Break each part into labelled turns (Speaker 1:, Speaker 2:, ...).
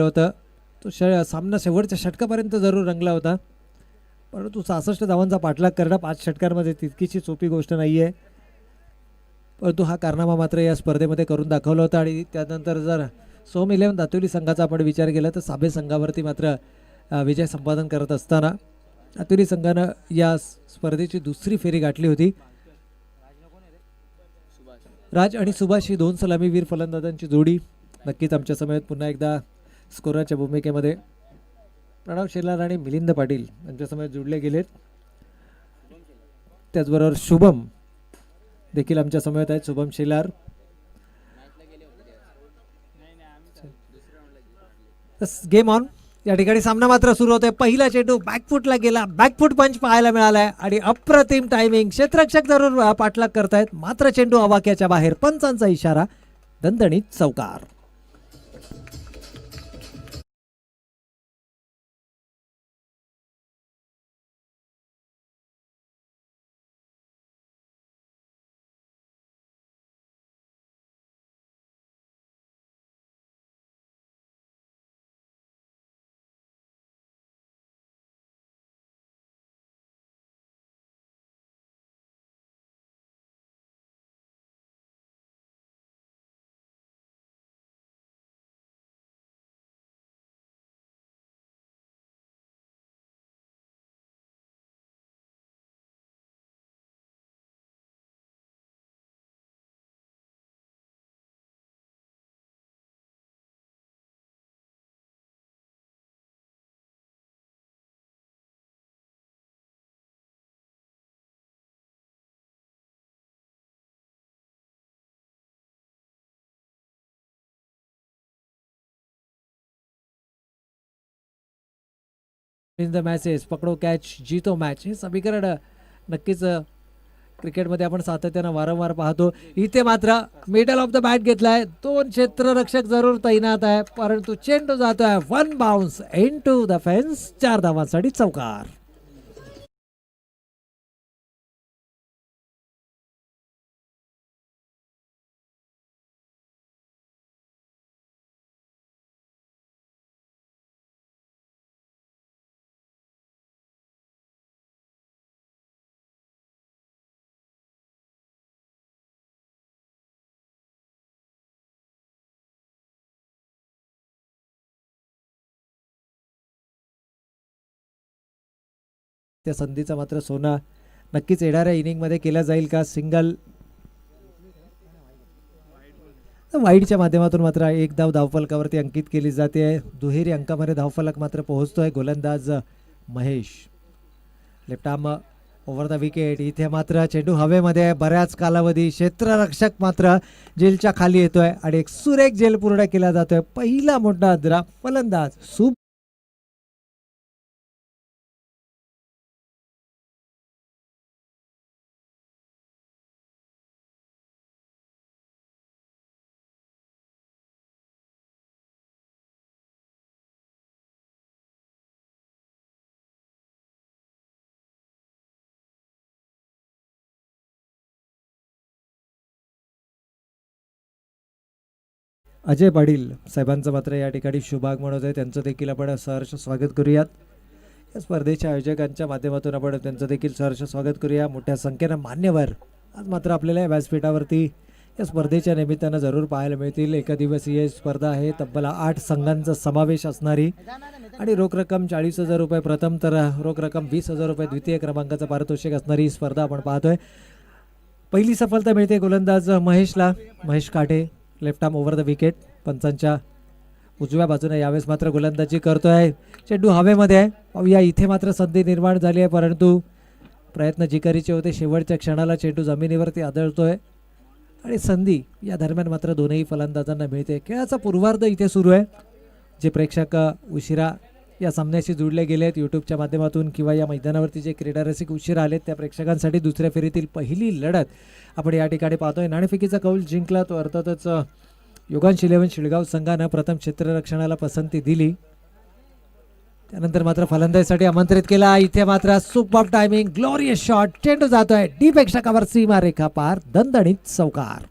Speaker 1: होतं. तो सामना शेवटच्या षटकापर्यंत जरूर रंगला होता, परंतु 66 धावांचा पाठलाग करणं 5 षटकांमध्ये तितकीशी सोपी गोष्ट नाही आहे. परंतु हा कारनामा मात्र या स्पर्धेमध्ये करून दाखवला होता. आणि त्यानंतर जर सोम 11 दातोली संघाचा आपण विचार केला तर साबे संघावरती मात्र विजय संपादन करत असताना दातोली संघानं या स्पर्धेची दुसरी फेरी गाठली होती. राज आणि सुभाष ही 2 सलामीवीर फलंदाजांची जोडी नक्कीच आमच्या समयात पुन्हा एकदा स्कोरच्या भूमिकेमध्ये प्रणव शेलार आणि मिलिंद पाटील यांच्या समयात जोडले गेलेत. त्याचबरोबर शुभम देखील आमच्या समयात आहेत. Shubham Shelar game on. या ठिकाणी सामना मात्र सुरू होतोय. पहिला चेंडू बॅकफुटला गेला, बॅकफुट पंच पाहायला मिळालाय आणि अप्रतिम टायमिंग. क्षेत्ररक्षक जरूर पाठलाग करतायत, मात्र चेंडू आवाक्याच्या बाहेर. पंचांचा इशारा, दणदणीत चौकार. इन द मॅचेस, पकडो कॅच जीतो मॅच, हे समीकरण नक्कीच क्रिकेटमध्ये आपण सातत्यानं वारंवार पाहतो. इथे मात्र मिडल ऑफ द बॅट घेतलाय, 2 क्षेत्ररक्षक जरूर तैनात आहे, परंतु चेंडू जातोय 1 बाउन्स इनटू द फेन्स. 4 धावांसाठी चौकार. त्या संधीचा मात्र सोना नक्कीच येणाऱ्या इनिंगमध्ये केला जाईल का? सिंगल वाईडच्या माध्यमातून मात्र 1 धाव धावफलकावरती अंकित केली जाते. दुहेरी अंकामध्ये धावफलक मात्र पोहोचतोय. गोलंदाज Mahesh, left arm over the wicket. इथे मात्र चेंडू हवेमध्ये बऱ्याच कालावधी, क्षेत्ररक्षक मात्र जेलच्या खाली येतोय आणि एक सुरेख जेल पूर्ण केला जातोय. पहिला मोठा अद्रा फलंदाज अजय पाटील साहेबांचं मात्र या ठिकाणी शुभागमन आहे. त्यांचं देखील आपण सहर्ष स्वागत करूयात. या स्पर्धेच्या आयोजकांच्या माध्यमातून आपण त्यांचं देखील सहर्ष स्वागत करूया. मोठ्या संख्येनं मान्यवर आज मात्र आपल्याला या व्यासपीठावरती या स्पर्धेच्या निमित्तानं जरूर पाहायला मिळतील. एकदिवसीय स्पर्धा आहे, तब्बल 8 संघांचा समावेश असणारी आणि रोख रक्कम 40,000 रुपये प्रथम, तर रोख रक्कम 20,000 रुपये द्वितीय क्रमांकाचं पारितोषिक असणारी ही स्पर्धा आपण पाहतोय. पहिली सफलता मिळते गोलंदाज महेशला. Mahesh Kate, left arm over the wicket. पंचांच्या उजव्या बाजूने यावेळेस मात्र गोलंदाजी करतोय. चेंडू हवेमध्ये आहे. पाहूया, इथे मात्र संधी निर्माण झाली आहे, परंतु प्रयत्न जिकरीचे होते. शेवटच्या क्षणाला चेंडू जमिनीवरती आदळतोय आणि संधी या दरम्यान मात्र दोनही फलंदाजांना मिळते. खेळाचा पूर्वार्ध इथे सुरू आहे. जे प्रेक्षक उशिरा या सामन्याशी जोडले गेलेत यूट्यूबच्या माध्यमातून किंवा या मैदानावरती जे क्रीडा रसिक उशिरा आलेत, त्या प्रेक्षकांसाठी दुसऱ्या फेरीतील पहिली लढत आपण या ठिकाणी पाहतोय. नाणेफेकीचा कौल जिंकला तो अर्थातच योगांश 11 शिळगाव संघानं प्रथम क्षेत्ररक्षणाला पसंती दिली. त्यानंतर मात्र फलंदाजीसाठी आमंत्रित केला. इथे मात्र सुपर टायमिंग, ग्लोरियस शॉट. चेंडू जातोय डी प्रेक्षकावर, सीमारेखा पार. दणदणीत चौकार.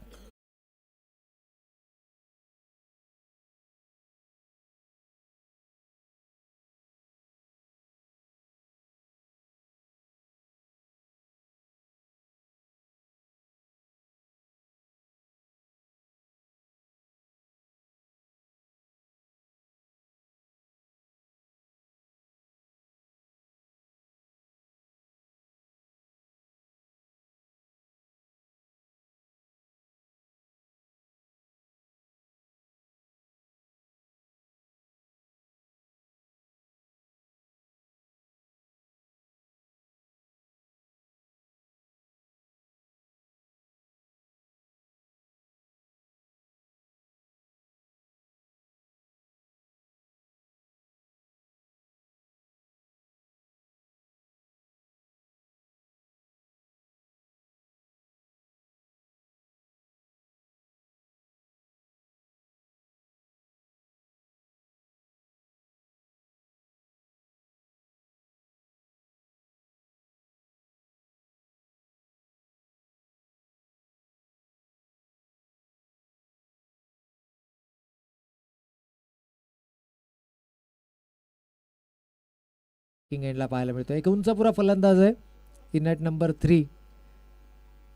Speaker 1: किंग एंडला पाहायला मिळतो. एक उंचपुरा फलंदाज आहे इन ॲट नंबर 3.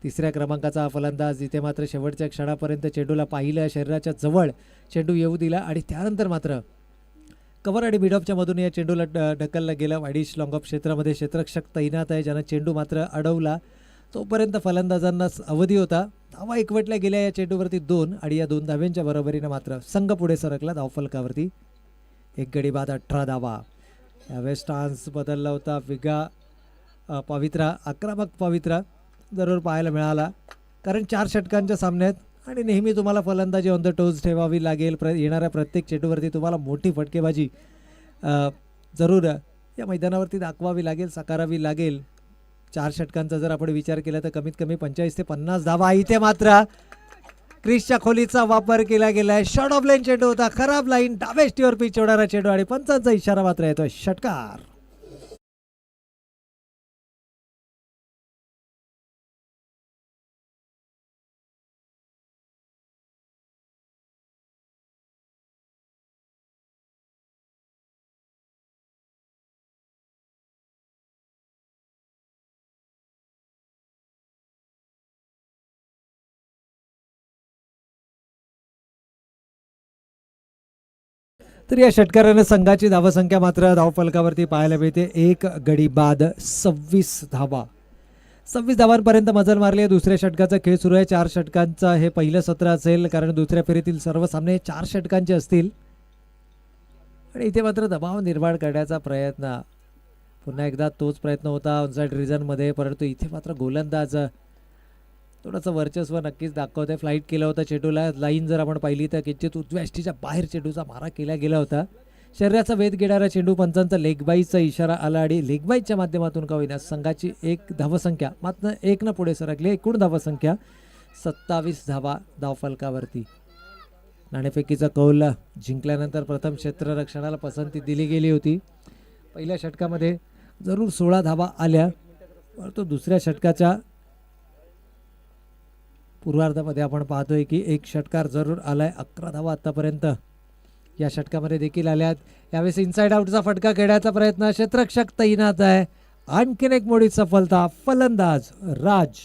Speaker 1: तिसऱ्या क्रमांकाचा हा फलंदाज. इथे मात्र शेवटच्या क्षणापर्यंत चेंडूला पाहिलं, शरीराच्या जवळ चेंडू येऊ दिला आणि त्यानंतर मात्र कव्हर आणि मिडऑफच्या मधून या चेंडूला ढकललं गेलं. वाईडिश लॉंग ऑफ क्षेत्रामध्ये क्षेत्ररक्षक तैनात आहे, ज्यानं चेंडू मात्र अडवला. तोपर्यंत फलंदाजांना अवधी होता. धावा एकवटल्या गेल्या या चेंडूवरती 2 आणि या 2 धाव्यांच्या बरोबरीनं मात्र संघ पुढे सरकला धावफलकावरती. एक गडी बाद 18 धावा. यावेळेस स्टान्स बदलला होता. विगा पवित्रा, आक्रमक पवित्रा जरूर पाहायला मिळाला, कारण 4 षटकांच्या सामन्यात आणि नेहमी तुम्हाला फलंदाजी ऑन द टोज ठेवावी लागेल. येणाऱ्या प्रत्येक चेंडूवरती तुम्हाला मोठी फटकेबाजी जरूर या मैदानावरती दाखवावी लागेल, साकारावी लागेल. 4 षटकांचा जर आपण विचार केला तर कमीत कमी 45 ते 50 धावा. इथे मात्र क्रिसच्या खोलीचा वापर केला गेलाय. शॉर्ट ऑफ लाईन चेंडू होता, खराब लाईन, डावे स्टीवर पिच होणारा चेंडू आणि पंचांचा इशारा मात्र येतोय षटकार. तर या षटकाराने संघाची धावसंख्या मात्र धावफलकावरती पाहायला मिळते. एक गडी बाद 26 धावा. 26 धावांपर्यंत मजल मारली आहे. दुसऱ्या षटकाचा खेळ सुरू आहे. 4 षटकांचा हे पहिलं सत्र असेल, कारण दुसऱ्या फेरीतील सर्व सामने 4 षटकांचे असतील. आणि इथे मात्र दबाव निर्माण करण्याचा प्रयत्न, पुन्हा एकदा तोच प्रयत्न होता ऑनसाइड रिझनमध्ये, परंतु इथे मात्र गोलंदाज थोडंसं वर्चस्व नक्कीच दाखवते. फ्लाईट केलं होतं चेंडूला. लाईन जर आपण पाहिली तर किंचित उजव्याष्टीच्या बाहेर चेंडूचा मारा केला गेला होता. शरीराचा वेध घेणारा चेंडू, पंचांचा लेगबाईचा इशारा आला आणि लेगबाईच्या माध्यमातून का होईना संघाची एक धावसंख्या मात्र 1 पुढे सरकली. एकूण धावसंख्या 27 धावा धावफलकावरती. नाणेफेकीचा कौल जिंकल्यानंतर प्रथम क्षेत्ररक्षणाला पसंती दिली गेली होती. पहिल्या षटकामध्ये जरूर 16 धावा आल्या, परंतु दुसऱ्या षटकाच्या पूर्वार्धामध्ये आपण पाहतोय की एक षटकार जरूर आलाय. 11 धावा आतापर्यंत या षटकामध्ये देखील आल्यात. यावेळेस इनसाइड आउटचा फटका खेळण्याचा प्रयत्न, क्षेत्ररक्षक तैनात आहे. आणखीन एक मोठी सफलता. फलंदाज राज.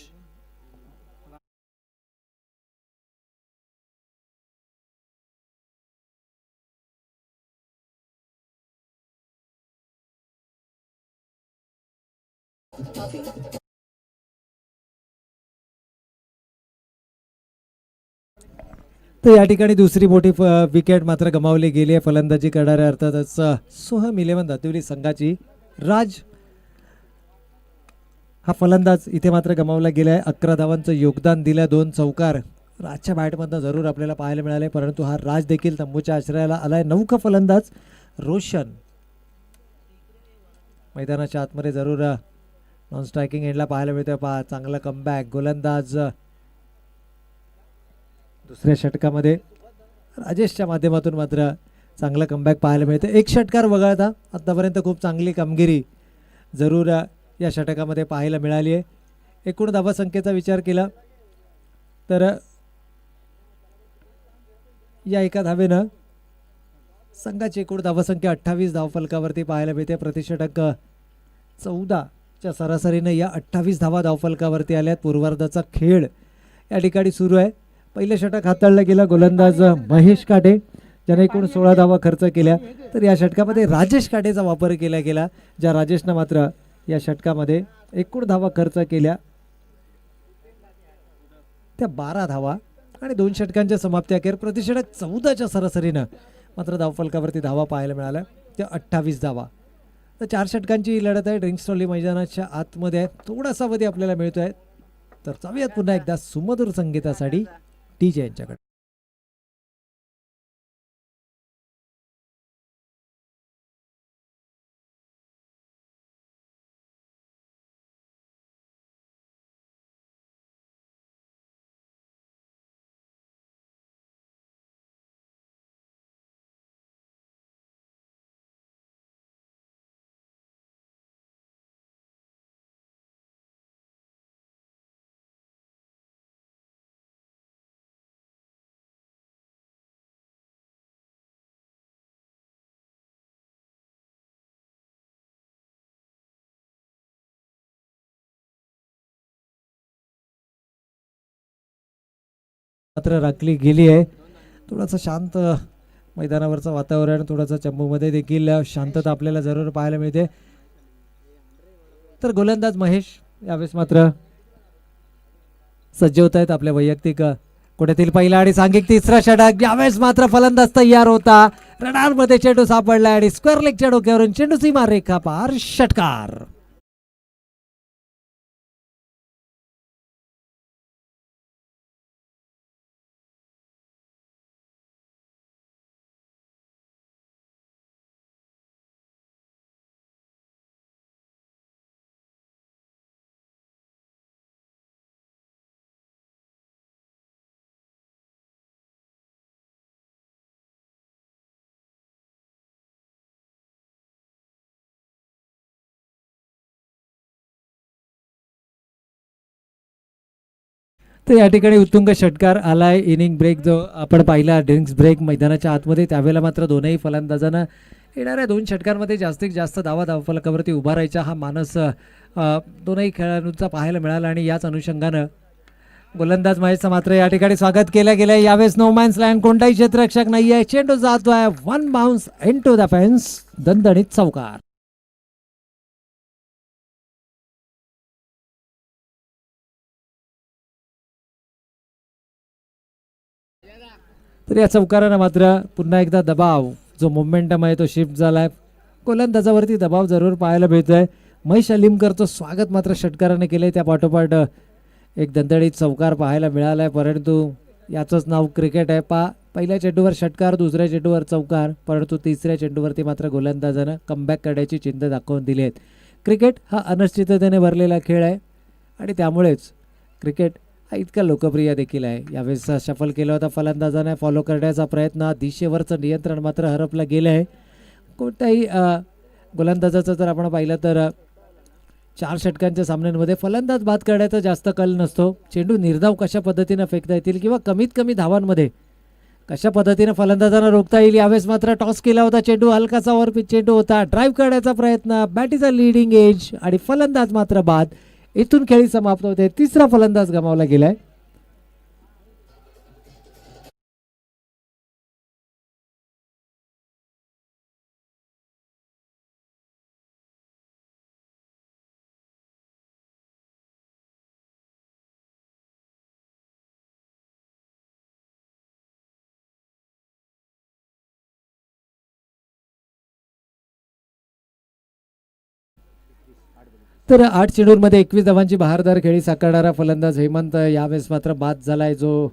Speaker 1: तर या ठिकाणी दुसरी मोठी विकेट मात्र गमावली गेली आहे. फलंदाजी करणाऱ्या अर्थातच सोहम 11 दातिवली संघाची राज हा फलंदाज इथे मात्र गमावला गेला आहे. 11 धावांचं योगदान दिलं, 2 चौकार राजच्या बॅटमधनं जरूर आपल्याला पाहायला मिळाले, परंतु हा राज देखील तंबूच्या आश्रयाला आलाय. 9 फलंदाज रोशन मैदानाच्या आतमध्ये जरूर नॉन स्ट्रायकिंग एंडला पाहायला मिळतोय. चांगला कमबॅक गोलंदाज दुसऱ्या षटकामध्ये राजेशच्या माध्यमातून मात्र चांगला कमबॅक पाहायला मिळते. एक षटकार वगळता आतापर्यंत खूप चांगली कामगिरी जरूर या षटकामध्ये पाहायला मिळाली आहे. एकूण धावसंख्येचा विचार केला तर या एका धावेनं संघाची एकूण धावसंख्या 28 धावफलकावरती पाहायला मिळते. प्रतिषटक 14च्या सरासरीनं या 28 धावा धावफलकावरती आल्यात. पूर्वार्धाचा खेळ या ठिकाणी सुरू आहे. पहिलं षटक हाताळलं गेलं गोलंदाज महेश काटे, ज्याने एकूण 16 धावा खर्च केल्या. तर या षटकामध्ये राजेश काटेचा वापर केला गेला, ज्या राजेशनं मात्र या षटकामध्ये एकूण धावा खर्च केल्या त्या 12 धावा आणि 2 षटकांच्या समाप्ती अखेर प्रतिषटक 14च्या सरासरीनं मात्र धावफलकावरती धावा पाहायला मिळाल्या त्या 28 धावा. तर 4 षटकांची ही लढत आहे. ड्रिंक्स ट्रॉली मैदानाच्या आतमध्ये आहे. थोडासा मध्ये आपल्याला मिळतोय. तर जाऊयात पुन्हा एकदा सुमधुर संगीतासाठी DJ यांच्याकडे. मात्र राखली गेली आहे. थोडंसं शांत मैदानावरचं वातावरण, थोडंसं चंबूमध्ये देखील शांतता आपल्याला जरूर पाहायला मिळते. तर गोलंदाज महेश यावेळेस मात्र सज्ज होत आहेत आपल्या वैयक्तिक कोट्यातील पहिला आणि सांघिक तिसरा षटक. यावेळेस मात्र फलंदाज तयार होता. रडारमध्ये चेंडू सापडला आणि स्क्वेअर लेगच्या डोक्यावरून चेंडू सीमा रेखा पार, षटकार. तर या ठिकाणी उत्तुंग षटकार आलाय. इनिंग ब्रेक जो आपण पाहिला, ड्रिंक्स ब्रेक मैदानाच्या आतमध्ये, त्यावेळेला मात्र दोनही फलंदाजांना येणाऱ्या 2 षटकांमध्ये जास्तीत जास्त धावफलकावरती उभा राहायचा हा मानस दोनही खेळाडूंचा पाहायला मिळाला. आणि याच अनुषंगानं गोलंदाज महेशचं मात्र या ठिकाणी स्वागत केलं गेलं. यावेळेस नो मॅन्स लँड, कोणताही क्षेत्ररक्षक नाहीये. चेंडू जातोय one bounce into the fence, दणदणीत चौकार. तर या चौकारानं मात्र पुन्हा एकदा दबाव, जो मोमेंटम आहे तो शिफ्ट झालाय. गोलंदाजावरती दबाव जरूर पाहायला मिळतोय. महेश अलिमकरचं स्वागत मात्र षटकाराने केलंय. त्या पाठोपाठ एक दणदणीत चौकार पाहायला मिळालाय. परंतु याचंच नाव क्रिकेट आहे. पहिल्या चेंडूवर षटकार, दुसऱ्या चेंडूवर चौकार, परंतु तिसऱ्या चेंडूवरती मात्र गोलंदाजानं कमबॅक करण्याची चिंता दाखवून दिली आहेत. क्रिकेट हा अनिश्चिततेने भरलेला खेळ आहे आणि त्यामुळेच क्रिकेट हा इतका लोकप्रिय देखील आहे. यावेळेस शफल केला होता फलंदाजाने, फॉलो करण्याचा प्रयत्न, दिशेवरचं नियंत्रण मात्र हरपलं गेलं आहे. कोणत्याही गोलंदाजाचं जर आपण पाहिलं तर 4 षटकांच्या सामन्यांमध्ये फलंदाज बाद करण्याचा जास्त कल नसतो. चेंडू निर्धाव कशा पद्धतीनं फेकता येतील किंवा कमीत कमी धावांमध्ये कशा पद्धतीनं फलंदाजांना रोखता येईल. यावेळेस मात्र टॉस केला होता चेंडू, हलकासा ओव्हरपिच चेंडू होता. ड्राईव्ह करण्याचा प्रयत्न, bat is a leading edge आणि फलंदाज मात्र बाद. इथून खेळी समाप्त होते. तिसरा फलंदाज गमावला गेलाय. तर 8 चेंडूंमध्ये 21 धावांची बहारदार खेळी साकारणारा फलंदाज हेमंत यावेळेस मात्र बाद झालाय, जो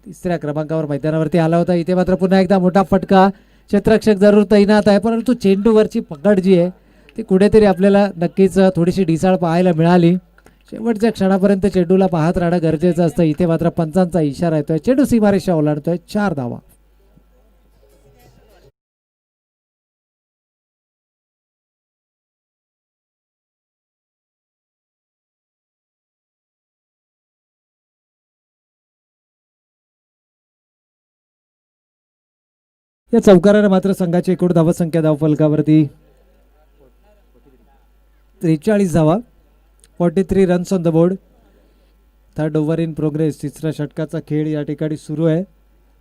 Speaker 1: 3ऱ्या क्रमांकावर मैदानावरती आला होता. इथे मात्र पुन्हा एकदा मोठा फटका. क्षेत्ररक्षक जरूर तैनात आहे, परंतु चेंडूवरची पकड जी आहे ती कुठेतरी आपल्याला नक्कीच थोडीशी ढिसाळ पाहायला मिळाली. शेवटच्या क्षणापर्यंत चेंडूला पाहत राहणं गरजेचं असतं. इथे मात्र पंचांचा इशारा येतोय. चेंडू सीमारेषा ओलांडतोय. 4 धावा. या चौकारानं मात्र संघाची एकूण धावसंख्या धावफलकावरती 43 धावा, 43 runs on the board. 3rd over in progress. तिसऱ्या षटकाचा खेळ या ठिकाणी सुरू आहे.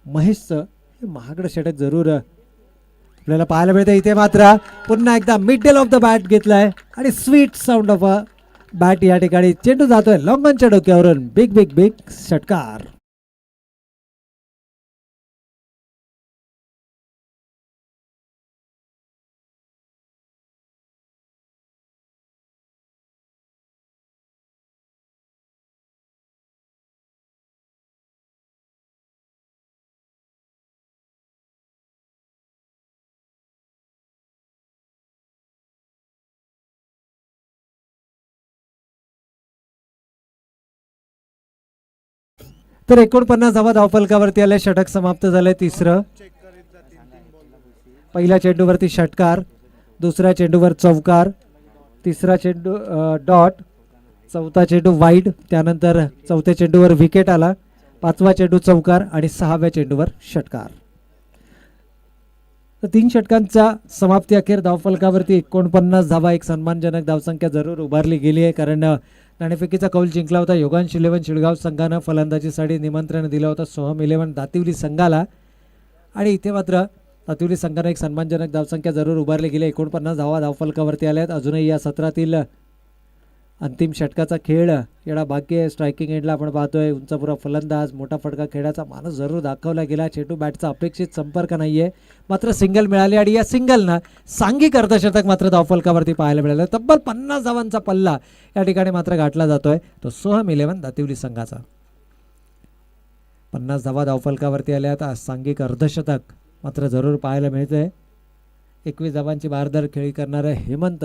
Speaker 1: महेशचं हे महागडं षटक जरूर आपल्याला पाहायला मिळतं. इथे मात्र पुन्हा एकदा मिडल ऑफ द बॅट घेतलाय आणि sweet sound of a bat. या ठिकाणी चेंडू जातोय लॉंगॉनच्या डोक्यावरून. बिग बिग बिग षटकार. तर 49 धावा धावफलकावरती आले. षटक समाप्त झाले. तिसरं. पहिल्या चेंडूवरती षटकार, दुसऱ्या चेंडूवर चौकार, तिसरा चेंडू डॉट, चौथा चेंडू वाईड, त्यानंतर चौथ्या चेंडूवर विकेट आला, 5वा चेंडू चौकार आणि 6व्या चेंडूवर षटकार. तर 3 षटकांच्या समाप्ती अखेर धावफलकावरती 49 धावा, एक सन्मानजनक धावसंख्या जरूर उभारली गेली आहे. कारण नाणेफेकीचा कौल जिंकला होता योगांश 11 शिळगाव संघानं. फलंदाजीसाठी निमंत्रण दिलं होतं सोहम 11 दातिवली संघाला. आणि इथे मात्र दातिवली संघानं एक सन्मानजनक धावसंख्या जरूर उभारली गेली. 49 धावा धावफलकावरती आल्यात. अजूनही या सत्रातील अंतिम षटकाचा खेळ येणा बाकी आहे. स्ट्रायकिंग एंडला आपण पाहतोय उंचापुरा फलंदाज, मोठा फटका खेळाचा माणूस जरूर दाखवला गेला. चेंडू बॅटचा अपेक्षित संपर्क नाहीये, मात्र सिंगल मिळाली आणि या सिंगलनं सांघिक अर्धशतक मात्र धावफलकावरती पाहायला मिळालं. तब्बल 50 धावांचा पल्ला या ठिकाणी मात्र गाठला जातोय तो सोहम 11 दातिवली संघाचा. 50 धावा धावफलकावरती आल्यात. सांघिक अर्धशतक मात्र जरूर पाहायला मिळतंय. 21 धावांची भारदार खेळी करणारा हेमंत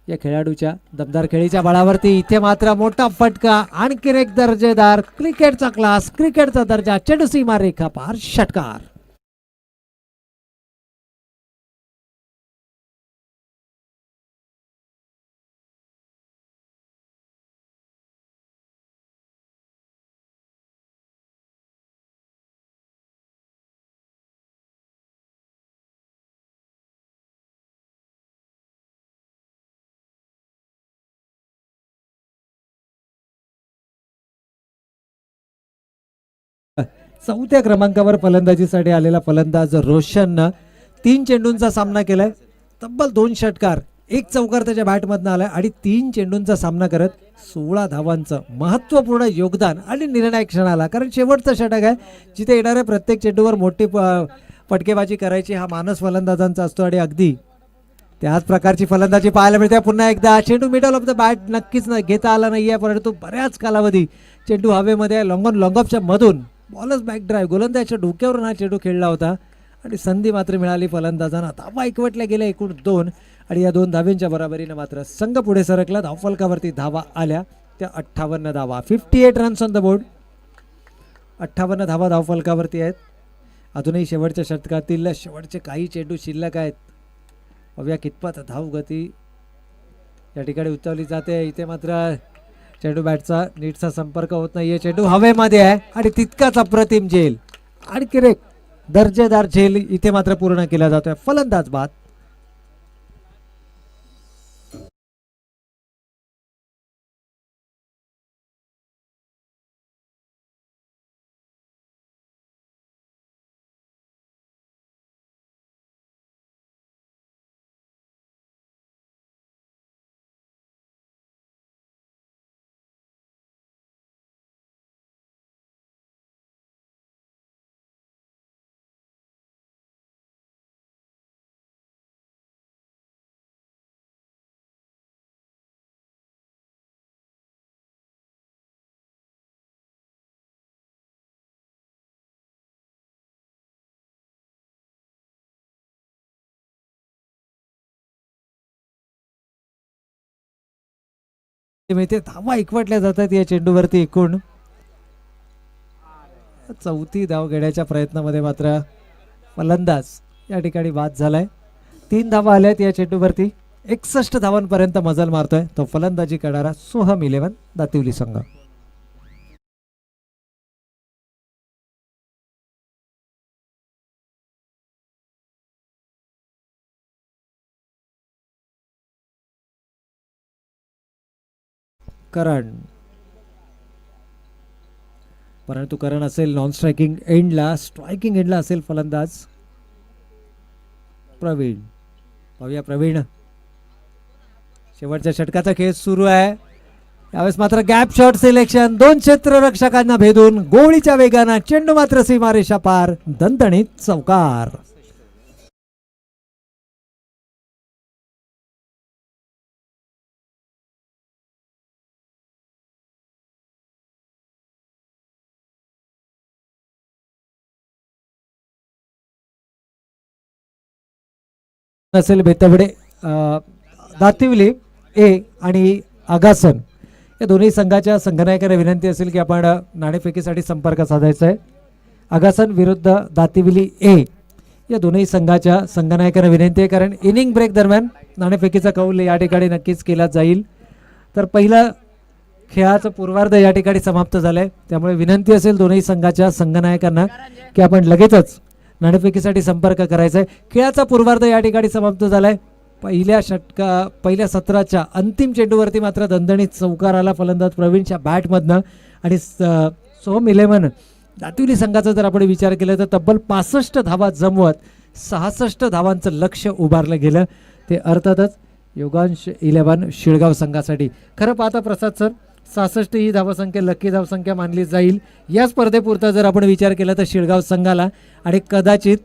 Speaker 1: या खेळाडूच्या दमदार खेळीच्या बळावरती इथे मात्र मोठा फटका, आणखीन एक दर्जेदार क्रिकेटचा क्लास, क्रिकेटचा दर्जा, चेंडू सीमा रेखा पार, षटकार. चौथ्या क्रमांकावर फलंदाजीसाठी आलेला फलंदाज रोशननं 3 चेंडूंचा सामना केलाय. तब्बल 2 षटकार, एक चौकार त्याच्या बॅटमधनं आलाय आणि 3 चेंडूंचा सामना करत 16 धावांचं महत्त्वपूर्ण योगदान आणि निर्णायक क्षणाला. कारण शेवटचं षटक आहे जिथे येणाऱ्या प्रत्येक चेंडूवर मोठी फटकेबाजी करायची हा मानस फलंदाजांचा असतो आणि अगदी त्याच प्रकारची फलंदाजी पाहायला मिळते. पुन्हा एकदा चेंडू मिडल ऑफ द बॅट नक्कीच घेता आला नाहीये, परंतु बऱ्याच कालावधी चेंडू हवेमध्ये लॉंग ऑन लॉंग ऑफच्या मधून बॉलच बॅक ड्राईव्ह गोलंदाजाच्या डोक्यावरून हा चेंडू खेळला होता आणि संधी मात्र मिळाली फलंदाजांना. धावा एकवटल्या गेल्या एकूण 2 आणि या 2 धाव्यांच्या बरोबरीनं मात्र संघ पुढे सरकला. धावफलकावरती धावा आल्या त्या 58 धावा, 58 रन्स ऑन द बोर्ड. 58 धावा धावफलकावरती आहेत. अजूनही शेवटच्या षटकातील शेवटचे काही चेंडू शिल्लक आहेत. बघूया कितपत धावगती या ठिकाणी उचलली जाते. इथे मात्र चेंडू बॅटचा नीटचा संपर्क होत नाहीये. चेंडू हवेमध्ये आहे आणि तितकाच अप्रतिम झेल, आणखी एक दर्जेदार झेल इथे मात्र पूर्ण केला जातोय. फलंदाज बाद. मिळते. धावा एकवटल्या जातात या चेंडूवरती. एकूण 4थी धाव घेण्याच्या प्रयत्नामध्ये मात्र फलंदाज या ठिकाणी बाद झालाय. 3 धावा आल्यात या चेंडूवरती. 61 धावांपर्यंत मजल मारतोय तो फलंदाजी करणारा सोहम 11 दातिवली संघ. करण, परंतु करण असेल नॉन स्ट्रायकिंग एंडला. स्ट्रायकिंग एंडला असेल फलंदाज प्रवीण. पाहूया प्रवीण. शेवटच्या षटकाचा खेळ सुरू आहे. यावेळेस मात्र गॅप शॉट सिलेक्शन, 2 क्षेत्ररक्षकांना भेदून गोळीच्या वेगानं चेंडू मात्र सीमारेषा पार, दणदणीत चौकार. असेल बेतवडे दातिवली ए आणि आगासन या दोन्ही संघाच्या संघनायकांना विनंती असेल की आपण नाणेफेकीसाठी संपर्क साधायचा आहे. आगासन विरुद्ध दातिवली ए या दोन्ही संघाच्या संघनायकांना विनंती आहे, कारण इनिंग ब्रेक दरम्यान नाणेफेकीचा कौल या ठिकाणी नक्कीच केला जाईल. तर पहिला खेळाचं पूर्वार्ध या ठिकाणी समाप्त झालंय, त्यामुळे विनंती असेल दोन्ही संघाच्या संघनायकांना की आपण लगेचच नाणेफेकीसाठी संपर्क करायचा आहे. खेळाचा पूर्वार्ध या ठिकाणी समाप्त झालाय. पहिल्या सत्राच्या अंतिम चेंडूवरती मात्र दणदणीत चौकार आला फलंदाज प्रवीणच्या बॅटमधनं आणि सोम 11 दातिवली संघाचा जर आपण विचार केला तर तब्बल 65 धावा जमवत 66 धावांचं लक्ष उभारलं गेलं. ते अर्थातच योगांश 11 शिळगाव संघासाठी. खरं पाहता प्रसाद सर, 66 ही धावसंख्या लकी धावसंख्या मानली जाईल या स्पर्धेपुरता जर आपण विचार केला तर शिळगाव संघाला. आणि कदाचित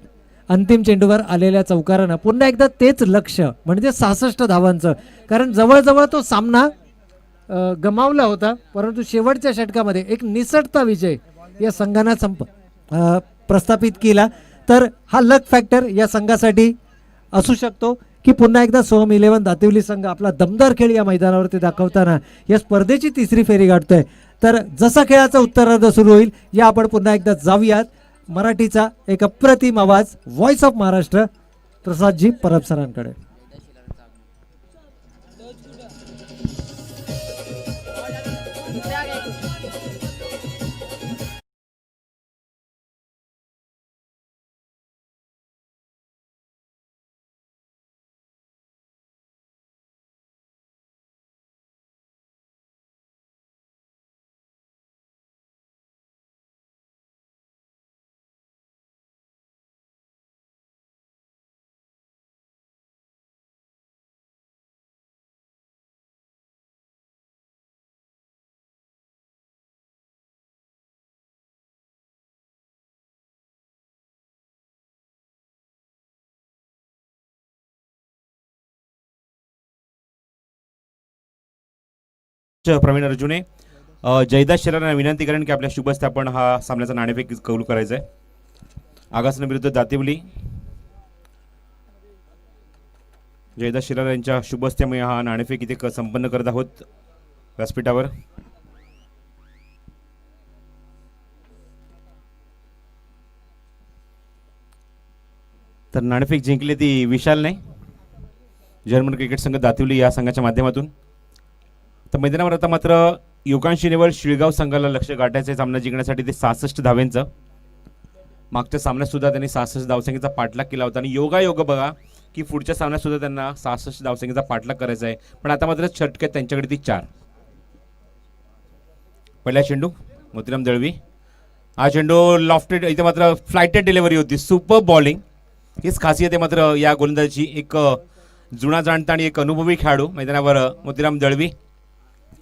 Speaker 1: अंतिम चेंडूवर आलेल्या चौकारानं पुन्हा एकदा तेच लक्ष म्हणजे 66 धावांचं, कारण जवळजवळ तो सामना गमावला होता, परंतु शेवटच्या षटकामध्ये एक निसटता विजय या संघानं प्रस्थापित केला. तर हा लक फॅक्टर या संघासाठी असू शकतो की पुन्हा एकदा सोम 11 दातिवली संघ आपला दमदार खेळ या मैदानावरती दाखवताना या स्पर्धेची तिसरी फेरी गाठतोय. तर जसा खेळाचा उत्तरार्ध सुरू होईल या आपण पुन्हा एकदा जाऊयात. मराठीचा एक अप्रतिम आवाज, व्हॉइस ऑफ महाराष्ट्र, प्रसादजी परब सरांकडे.
Speaker 2: प्रवीण अर्जुने, जयदास शेलारांना विनंती करेन की आपल्या शुभ हस्ते आपण हा सामन्याचा नाणेफेक कौल करायचा आहे. आगासन विरुद्ध दातिवली. जयदास शेलार यांच्या शुभ हस्ते मी हा नाणेफेक इथे संपन्न करत आहोत व्यासपीठावर. तर नाणेफेक जिंकली ती विशालने, जर्मन क्रिकेट संघ दातिवली या संघाच्या माध्यमातून. तर मैदानावर आता मात्र योगांशी निवड शिळगाव संघाला लक्ष गाठायचं सामना जिंकण्यासाठी ते 66 धाव्यांचं. मागच्या सामन्यात सुद्धा त्यांनी 66 धावसंख्येचा पाठलाग केला होता आणि योगायोग बघा की पुढच्या सामन्यात सुद्धा त्यांना 66 धावसंख्येचा पाठलाग करायचा आहे. पण आता मात्र षटक्यात त्यांच्याकडे ती 4. पहिला चेंडू मोतीराम दळवी, हा चेंडू लॉफ्टेड, इथे मात्र फ्लायटेड डिलिव्हरी होती. सुपर बॉलिंग, हीच खासियत आहे मात्र या गोलंदाजीची. एक जुना जाणता आणि एक अनुभवी खेळाडू मैदानावर मोतीराम दळवी.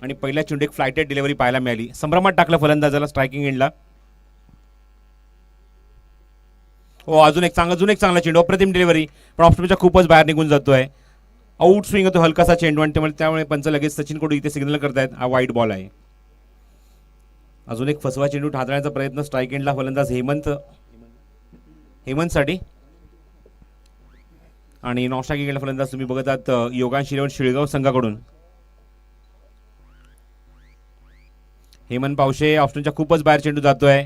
Speaker 2: आणि पहिल्या चेंडू एक फ्लायटेड डिलिव्हरी पाहायला मिळाली. संभ्रमात टाकलं फलंदाजाला स्ट्रायकिंग एंडला. हो, अजून एक चांगला चेंडू, अप्रतिम डिलिव्हरी, पण ऑप्शनच्या खूपच बाहेर निघून जातोय. आउट स्विंग होतो हलकासा चेंडू आणि त्यामुळे पंच लगेच सचिन कडू इथे सिग्नल करतायत हा वाईट बॉल आहे. अजून एक फसवा चेंडू हाताळण्याचा प्रयत्न स्ट्राईक एंडला फलंदाज हेमंतसाठी. आणि नॉस्ट्राईक एंडला फलंदाज तुम्ही बघत आहात योगांशी शिळगाव संघाकडून हेमंत पावशे. ऑप्शनच्या खूपच बाहेर चेंडू जातोय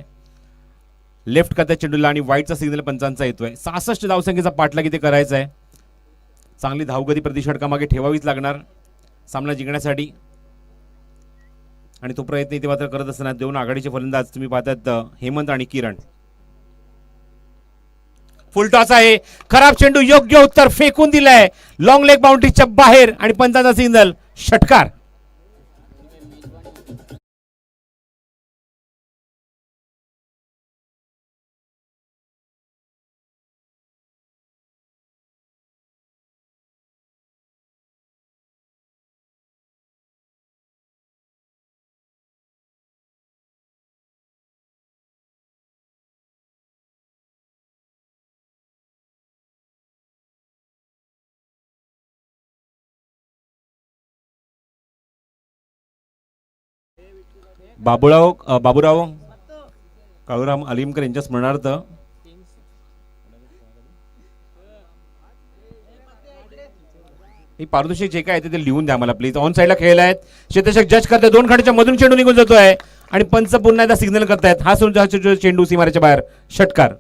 Speaker 2: लेफ्ट खात्या चेंडूला आणि वाईटचा सिग्नल पंचांचा येतोय. 66 धावसंख्येचा पाठलाग इथे करायचा आहे. चांगली धावगती प्रति षटकामागे ठेवावीच लागणार सामना जिंकण्यासाठी. आणि तो प्रयत्न इथे मात्र करत असताना दोन आघाडीचे फलंदाज तुम्ही पाहतात हेमंत आणि किरण. फुलटॉस आहे, खराब चेंडू, योग्य उत्तर फेकून दिलाय लॉंग लेग बाउंड्रीच्या बाहेर आणि पंचांचा सिग्नल षटकार. बाबूराव काळूराम अलीमकर यांच्या स्मरणार्थ पारितोषिक जे काय ते लिहून द्या मला प्लीज. ऑन साईडला खेळला आहेत, क्षेत्ररक्षक जज करते, 2 खंडाच्या मधून चेंडू निघून जातोय आणि पंच पुन्हा एकदा सिग्नल करतायत हा चेंडू सीमारेच्या बाहेर षटकार.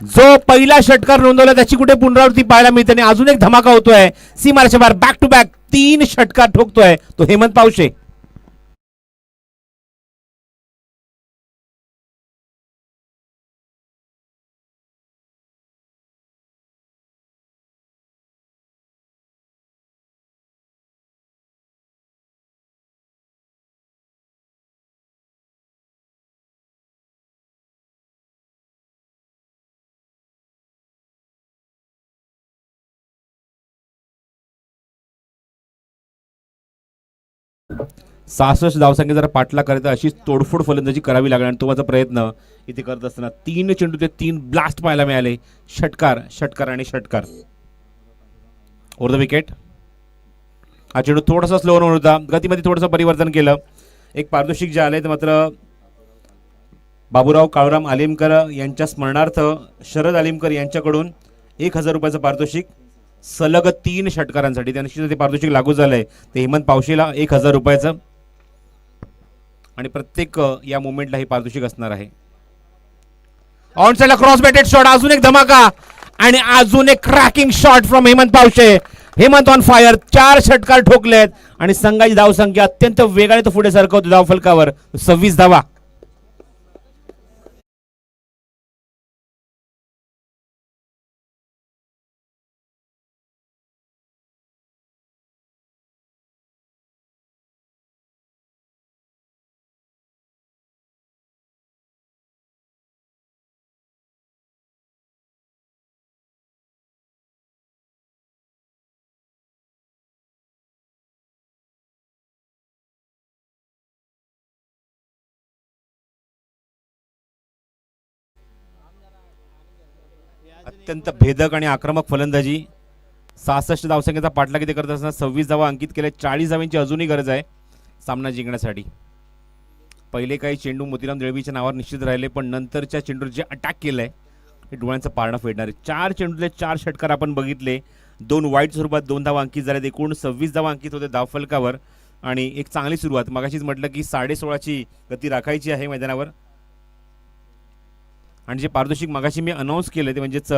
Speaker 2: जो पहिला षटकार नोंदवला त्याची कुठे पुनरावृत्ती पाहायला मिळते आणि अजून एक धमाका होतोय. सीमारेषेच्या बाहेर बॅक टू बॅक 3 षटकार ठोकतोय तो हेमंत पावशे. सहासष्ट धावसंख्या जरा पाठला करायचा अशीच तोडफोड फलंदाजी करावी लागणार आणि तो माझा प्रयत्न इथे करत असताना 3 चेंडू ते 3 ब्लास्ट पाहायला मिळाले. षटकार षटकार आणि षटकार ओव्हर द विकेट. हा चेंडू थोडासा स्लो होता, गतीमध्ये थोडंसं परिवर्तन केलं. एक पारितोषिक जे आले ते मात्र बाबूराव काळूराम आलिमकर यांच्या स्मरणार्थ शरद आलिमकर यांच्याकडून 1000 रुपयाचं पारितोषिक सलग 3 षटकारांसाठी. त्या निश्चित ते पारितोषिक लागू झालंय ते हेमंत पावशेला 1000 रुपयाचं आणि प्रत्येक या मुवमेंटला हे पारितोषिक असणार आहे. ऑन साइडला क्रॉस बॅटेड शॉट, अजून एक धमाका आणि अजून एक cracking shot from Hemant Pawshe. Hemant on fire, 4 षटकार ठोकलेत आणि संघाची धावसंख्या अत्यंत वेगाने तो पुढे सरकवतो धाव फलकावर 26 धावा. अत्यंत भेदक आणि आक्रमक फलंदाजी. 66 धावसंख्येचा पाठलाग किती करत असताना 26 धावा अंकित केल्या. 40 धावांची अजूनही गरज आहे सामना जिंकण्यासाठी. पहिले काही चेंडू मोतीराम दळवीच्या नावावर निश्चित राहिले, पण नंतरच्या चेंडूवर जे अटॅक केलंय ते डोळ्यांचं पारणं फेडणार आहे. 4 चेंडूतले 4 षटकार आपण बघितले. 2 वाईट स्वरूपात 2 धावा अंकित झाल्यात. एकूण 26 धावा अंकित होते धावफलकावर आणि एक चांगली सुरुवात. मगाशीच म्हटलं की 16.5ची गती राखायची आहे मैदानावर. आणि जे पारितोषिक मगाशी मी अनाऊन्स केलं ते म्हणजेच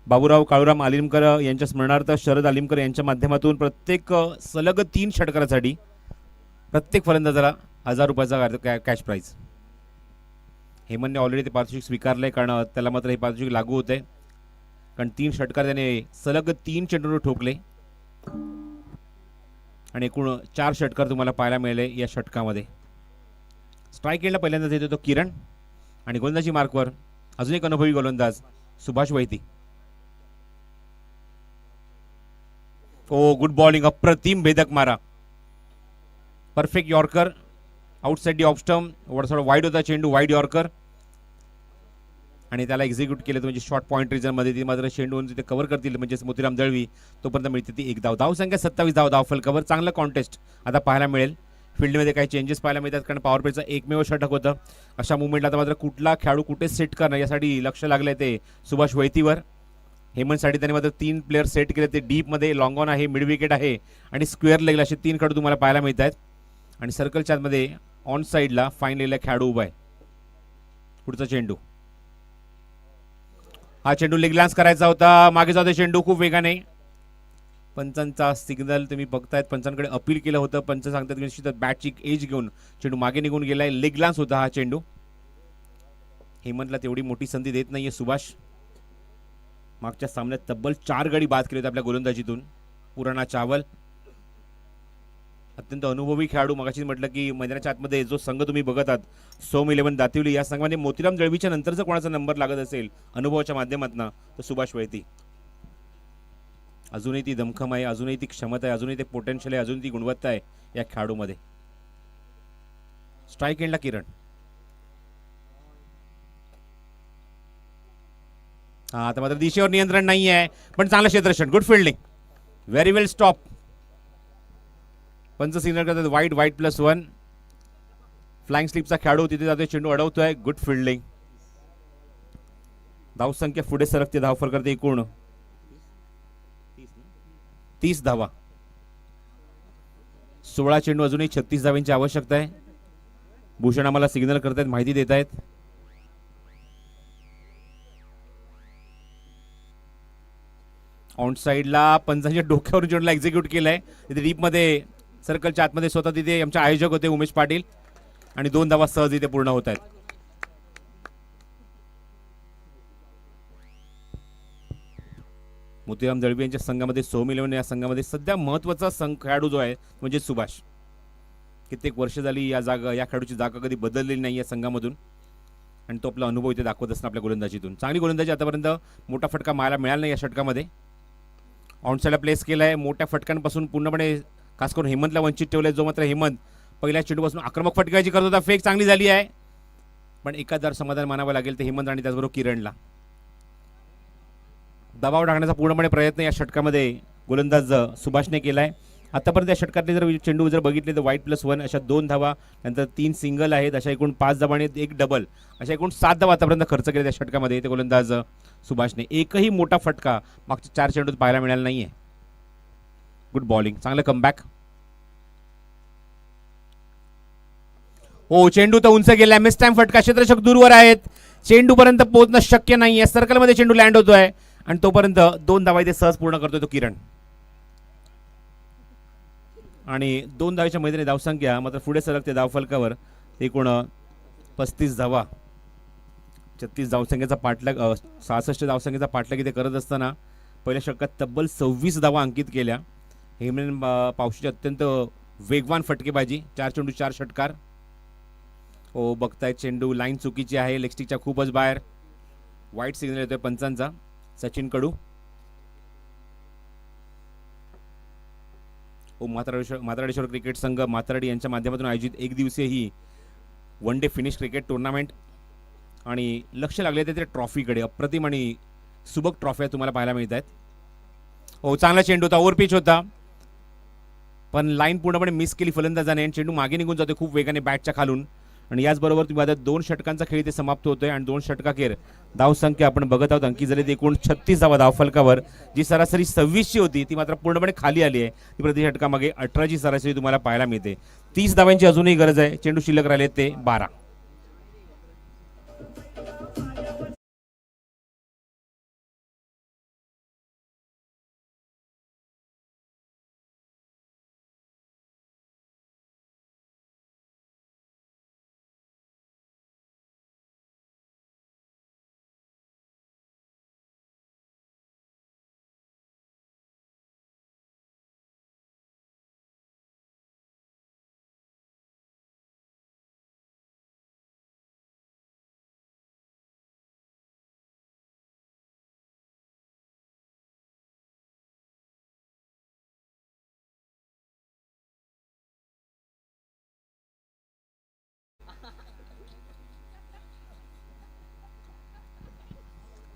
Speaker 2: बाबूराव काळूराम आलिमकर यांच्या स्मरणार्थ शरद आलिमकर यांच्या माध्यमातून प्रत्येक सलग 3 षटकारासाठी प्रत्येक फलंदाजाला 1000 रुपयाचा कॅश प्राईज. हेमंतने ऑलरेडी ते पारितोषिक स्वीकारलंय कारण त्याला मात्र हे पारितोषिक लागू होत आहे कारण 3 षटकार त्याने सलग 3 चेंडूवर ठोकले आणि एकूण 4 षटकार तुम्हाला पाहायला मिळाले या षटकामध्ये. स्ट्राईक एंडला पहिल्यांदाच येतो तो किरण आणि गोलंदाजी मार्कवर अजून एक अनुभवी गोलंदाज सुभाष वैती. ओ गुड बॉलिंग, अप्रतिम भेदक मारा, perfect yorker outside the off stump. थोडा वाईड होता चेंडू, वाईड यॉर्कर आणि त्याला एक्झिक्यूट केलं म्हणजे शॉर्ट पॉईंट रिजनमध्ये. ती मात्र चेंडून तिथे कव्हर करतील म्हणजे मोतीराम दळवी, तोपर्यंत मिळते ती 1 धाव. धावसंख्या 27 धाव धावफल कव्हर. चांगलं कॉन्टेस्ट आता पाहायला मिळेल. फील्डमध्ये काही चेंजेस पाहायला मिळतात कारण पॉवर प्लेचं एकमेव षटक होतं. अशा मुवमेंटला आता मात्र कुठला खेळाडू कुठे सेट करणं यासाठी लक्ष लागलंय ते सुभाष वैतीवर. हेमंतसाठी त्यांनी मात्र 3 प्लेयर सेट केले. ते डीपमध्ये लॉंग ऑन आहे, मिड विकेट आहे आणि स्क्वेअर लेगला असे 3 खेळाडू तुम्हाला पाहायला मिळत आहेत. आणि सर्कलच्या आतमध्ये ऑन साईडला फाईन लेगला खेळाडू उभा आहे. पुढचा चेंडू, हा चेंडू लेग लान्स करायचा होता. मागे जातो चेंडू खूप वेगाने. पंचांचा सिग्नल तुम्ही बघतायत, पंचांकडे अपील केलं होतं. पंच सांगतात की निश्चितच बॅटची एज घेऊन चेंडू मागे निघून गेलाय. लेग लान्स होता हा चेंडू. हेमंतला तेवढी मोठी संधी देत नाहीये सुभाष. मागच्या सामन्यात तब्बल 4 गडी बाद केले होते आपल्या गोलंदाजीतून. पुराणा चावल अत्यंत अनुभवी खेळाडू. मगाशी म्हटलं की मैदानाच्या आतमध्ये जो संघ तुम्ही बघत आहात सोम 11 दातिवली, या संघामध्ये मोतीराम दळवीच्या नंतर जर कोणाचा नंबर लागत असेल अनुभवाच्या माध्यमातून तर सुभाष वैती. अजूनही ती दमखम आहे, अजूनही ती क्षमता आहे, अजूनही ते पोटेन्शियल आहे, अजूनही ती गुणवत्ता आहे या खेळाडूमध्ये. स्ट्राईक एंडला किरण. हा आता मात्र दिशेवर नियंत्रण नाही आहे पण चांगलं क्षेत्ररक्षण, गुड फिल्डिंग, व्हेरी वेल स्टॉप. पंच सिग्नल करतात वाईड, वाईड +1. फ्लाइंग स्लिपचा खेळाडू तिथे जातोय, चेंडू अडवतोय, गुड फिल्डिंग. धावसंख्या पुढे सरकते, धावफल करते एकूण 30 धावा. 16 चेंडू, अजूनही 36 धावांची आवश्यकता आहे. भूषण आम्हाला सिग्नल करतायत, माहिती देत आहेत. ऑन साईडला पंचांच्या डोक्यावर चेंडूला एक्झिक्यूट केलाय. तिथे डीपमध्ये सर्कलच्या आतमध्ये स्वतः तिथे आमचे आयोजक होते उमेश पाटील आणि 2 धावा सहज इथे पूर्ण होत आहेत. मोतीराम दळवी यांच्या संघामध्ये सोम 11 या संघामध्ये सध्या महत्वाचा खेळाडू जो आहे म्हणजे सुभाष. कित्येक वर्ष झाली या खेळाडूची जागा कधी बदललेली नाही या संघामधून आणि तो आपला अनुभव इथे दाखवत असतो आपल्या गोलंदाजीतून. चांगली गोलंदाजी आतापर्यंत, मोठा फटका मारायला मिळाला नाही या षटकामध्ये. ऑनसाईडला प्लेस केलाय, मोठ्या फटक्यांपासून पूर्णपणे खास करून हेमंतला वंचित ठेवलाय. जो मात्र हेमंत पहिल्या चेंडूपासून आक्रमक फटकायची करत होता. फेक चांगली झाली आहे पण एकाच समाधान मानावं लागेल ते हेमंत आणि त्याचबरोबर किरणला. दबाव टाकण्याचा पूर्णपणे प्रयत्न या षटकामध्ये गोलंदाज सुभाषने केलाय. आतापर्यंत या षटकातले जर चेंडू जर बघितले तर वाईट +1 अशा 2 धावा, नंतर 3 सिंगल आहेत, अशा एकूण 5 धावा आणि 1 डबल, अशा एकूण 7 धावा आतापर्यंत खर्च केले त्या षटकामध्ये ते गोलंदाज सुभाषने. एकही मोठा फटका मागच्या 4 चेंडूत पाहायला मिळाला नाहीये. गुड बॉलिंग, चांगलं कमबॅक. हो, चेंडू तर उंच गेलाय, मिस टाइम फटका, क्षेत्ररक्षक दूरवर आहेत, चेंडू पर्यंत पोहोचणं शक्य नाहीये. सर्कलमध्ये चेंडू लँड होतोय आणि तोपर्यंत 2 धावा इथे सहज पूर्ण करतोय तो किरण. आणि 2 धावेच्या मैदानी धावसंख्या मात्र पुढे सरकते धावफलकावर. एकूण 35 धावा, 36 धावसंख्येचा पाठलाग, 66 धावसंख्येचा पाठलाग इथे करत असताना पहिल्या षटकात तब्बल 26 धावा अंकित केल्या. हेमंत पावशीची अत्यंत वेगवान फटकेबाजी, 4 चेंडू 4 षटकार. हो, बघताय चेंडू लाईन चुकीची आहे, लेगस्टिकच्या खूपच बाहेर. वाईट सिग्नल येतोय पंचांचा. सचिन कडू. मात्राडेश्वर क्रिकेट संघ मात्राडी यांच्या माध्यमातून आयोजित एक दिवसीय ही one day finish cricket tournament आणि लक्ष लागले ते ट्रॉफीकडे. अप्रतिम आणि सुबक ट्रॉफ्या तुम्हाला पाहायला मिळत आहेत. हो, चांगला चेंडू होता, ओव्हर पिच होता पण लाईन पूर्णपणे मिस केली फलंदाजाने. चेंडू मागे निघून जातो खूप वेगाने बॅटच्या खालून. आणि याचबरोबर तुम्ही आता 2 षटकांचा खेळ इथे समाप्त होतोय आणि 2 षटकाखेर धावसंख्या आपण बघत आहोत अंकी झाली एकूण 36 धावा धावफलकावर. जी सरासरी 26 ची होती ती मात्र पूर्णपणे खाली आली आहे. ती प्रति षटकामागे 18 ची सरासरी तुम्हाला पाहायला मिळते. 30 धावांची अजूनही गरज आहे. चेंडू शिल्लक राहिले ते 12.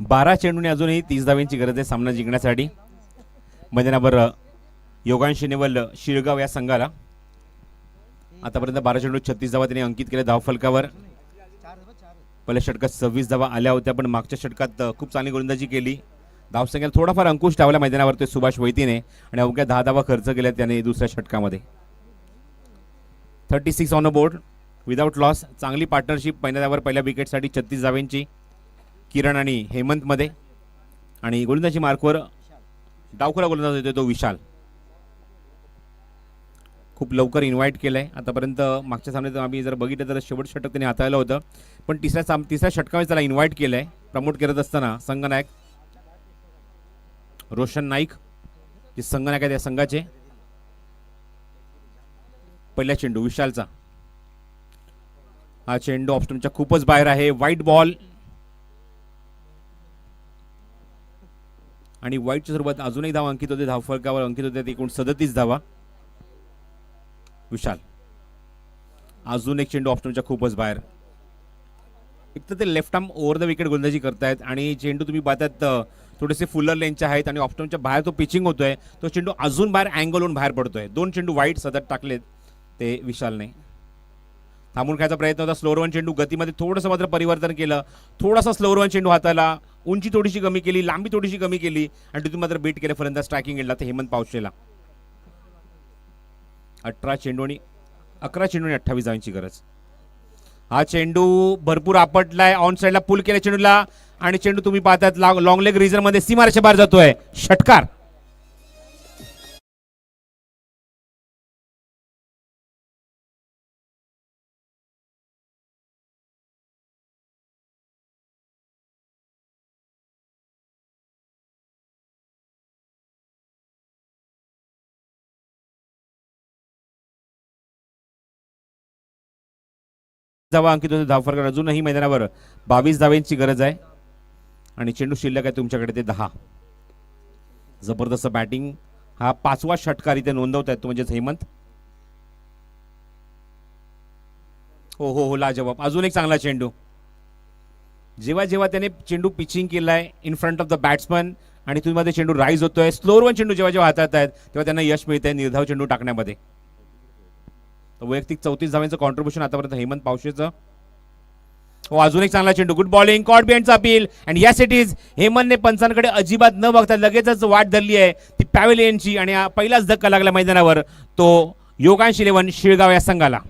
Speaker 2: बारा चेंडूने अजूनही 30 धावांची गरज आहे सामना जिंकण्यासाठी. मैदानावर योगांश नेवल शिळगाव या संघाला आतापर्यंत 12 चेंडू 36 धावा त्यांनी अंकित केल्या धावफलकावर. पहिल्या षटकात 26 धावा आल्या होत्या पण मागच्या षटकात खूप चांगली गोलंदाजी केली. धावसंख्येला थोडाफार अंकुश ठेवला मैदानावर ते सुभाष वैतीने आणि अवघ्या 10 धावा खर्च केल्या त्याने दुसऱ्या षटकामध्ये. 36 on a board without loss. चांगली पार्टनरशिप पहिल्या पहिल्या विकेटसाठी 36 धावांची किरण आणि हेमंत मध्ये. आणि गोलंदाजी मार्कवर डावखुरा गोलंदाज येतो तो विशाल. खूप लवकर इन्व्हाइट केलंय. आतापर्यंत मागच्या सामन्यात आम्ही जर बघितलं तर शेवट षटक त्याने हाताळलं होतं पण तिसऱ्या षटकामध्ये त्याला इन्व्हाइट केलंय. प्रमोट करत असताना संघनायक रोशन नाईक जे संघनायक आहेत या संघाचे. पहिला चेंडू विशालचा. हा चेंडू ऑप्शनच्या खूपच बाहेर आहे. वाईट बॉल आणि वाईटच्या स्वरूपात अजूनही धावा अंकित होते. धावफलकावर अंकित होते एकूण 37 धावा. विशाल अजून एक चेंडू ऑप्शनच्या खूपच बाहेर. एक तर ते left arm over the wicket गोलंदाजी करतायत आणि चेंडू तुम्ही पाहतात थोडेसे फुलर लेनचे आहेत आणि ऑप्शनच्या बाहेर तो पिचिंग होतोय. तो चेंडू अजून बाहेर अँगल होऊन बाहेर पडतोय. 2 चेंडू वाईट सतत टाकलेत ते विशालने. थांबून खायचा प्रयत्न होता. स्लोअर वन चेंडू गतीमध्ये थोडंसं मात्र परिवर्तन केलं. थोडासा स्लोअर वन चेंडू हाताला. उंची थोडीशी कमी केली, लांबी थोडीशी कमी केली आणि तिथून मात्र बीट केले फलंदाज स्ट्रायकिंग एंडला ते हेमंत पावशेला. 18 चेंडू आणि 11 चेंडू आणि 28 धावांची गरज. हा चेंडू भरपूर आपटलाय. ऑन साईडला पुल केल्या चेंडूला आणि चेंडू तुम्ही पाहतात लॉंग लेग रिजन मध्ये सीमारेषेबाहेर जातोय. षटकार. धावा अंकित होते धावफरक अजूनही मैदानावर 22 धावांची गरज आहे आणि चेंडू शिल्लक आहे तुमच्याकडे ते 10. जबरदस्त बॅटिंग, हा 5वा षटकार इथे नोंदवत आहेत तो म्हणजेच हेमंत. हो हो हो लाजवाब, अजून एक चांगला चेंडू. जेव्हा जेव्हा त्याने चेंडू पिचिंग केलाय in front of the batsman आणि तुम्ही चेंडू राईज होतोय, स्लोअर वन चेंडू जेव्हा जेव्हा हातात आहेत तेव्हा त्यांना यश मिळतंय निर्धाव चेंडू टाकण्यामध्ये. वैयक्तिक 34 धावांचं कॉन्ट्रीब्युशन आतापर्यंत हेमंत पावशेचं. हो अजून एक चांगला चेंडू, गुड बॉलिंग, कॉट बिहाइंडचा appeal and yes it is. हेमंतने पंचांकडे अजिबात न बघता लगेचच वाट धरली आहे ती पॅव्हेलियनची आणि पहिलाच धक्का लागला मैदानावर तो योगांश 11 शिळगाव या संघाला.